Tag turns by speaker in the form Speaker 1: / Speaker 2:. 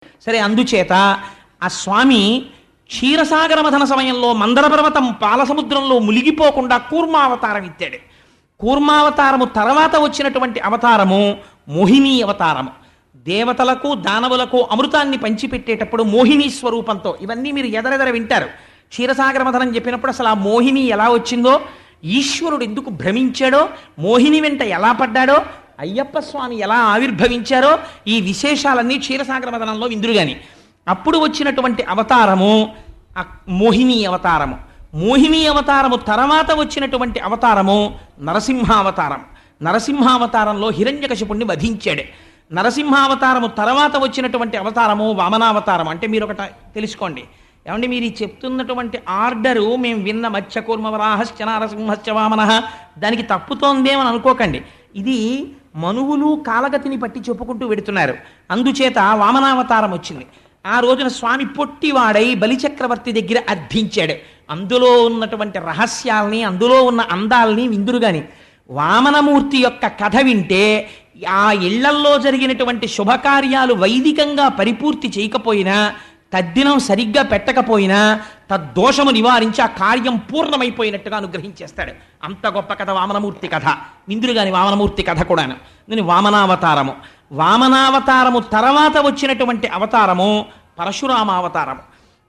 Speaker 1: సరే, అందుచేత ఆ స్వామి క్షీరసాగర మథన సమయంలో మందర పర్వతం పాలసముద్రంలో మునిగిపోకుండా కూర్మావతారం ఎత్తాడు. కూర్మావతారము తర్వాత వచ్చినటువంటి అవతారము మోహిని అవతారము. దేవతలకు దానవులకు అమృతాన్ని పంచిపెట్టేటప్పుడు మోహిని స్వరూపంతో, ఇవన్నీ మీరు ఎదరెదర వింటారు. క్షీరసాగర మథనం చెప్పినప్పుడు అసలు ఆ మోహిని ఎలా వచ్చిందో, ఈశ్వరుడు ఎందుకు భ్రమించాడో, మోహిని వెంట ఎలా పడ్డాడో, అయ్యప్ప స్వామి ఎలా ఆవిర్భవించారో, ఈ విశేషాలన్నీ క్షీరసాగర మథనంలో విందురుగాని. అప్పుడు వచ్చినటువంటి అవతారము మోహిని అవతారము. మోహిని అవతారము తర్వాత వచ్చినటువంటి అవతారము నరసింహావతారం. నరసింహావతారంలో హిరణ్యకశిపుణ్ణి వధించాడు. నరసింహావతారము తర్వాత వచ్చినటువంటి అవతారము వామనావతారం. అంటే మీరు ఒకట తెలుసుకోండి, ఏమంటే మీరు ఈ చెప్తున్నటువంటి ఆర్డరు మేము విన్న మత్స్యకూర్మవరాహశ్చ నరసింహశ్చ వామన దానికి తప్పుతోందేమని అనుకోకండి. ఇది మనువులు కాలగతిని పట్టి చెప్పుకుంటూ వెడుతున్నారు. అందుచేత వామనావతారం వచ్చింది. ఆ రోజున స్వామి పొట్టివాడై బలిచక్రవర్తి దగ్గర అర్థించాడు. అందులో ఉన్నటువంటి రహస్యాల్ని, అందులో ఉన్న అందాల్ని విందురుగాని. వామనమూర్తి యొక్క కథ వింటే ఆ ఇళ్లల్లో జరిగినటువంటి శుభకార్యాలు వైదికంగా పరిపూర్తి చేయకపోయినా, తద్దినం సరిగ్గా పెట్టకపోయినా తద్దోషము నివారించి ఆ కార్యం పూర్ణమైపోయినట్టుగా అనుగ్రహించేస్తాడు. అంత గొప్ప కథ వామనమూర్తి కథ. విందురుగాని వామనమూర్తి కథ కూడాను. దీని వామనావతారము. వామనావతారము తర్వాత వచ్చినటువంటి అవతారము పరశురామావతారము.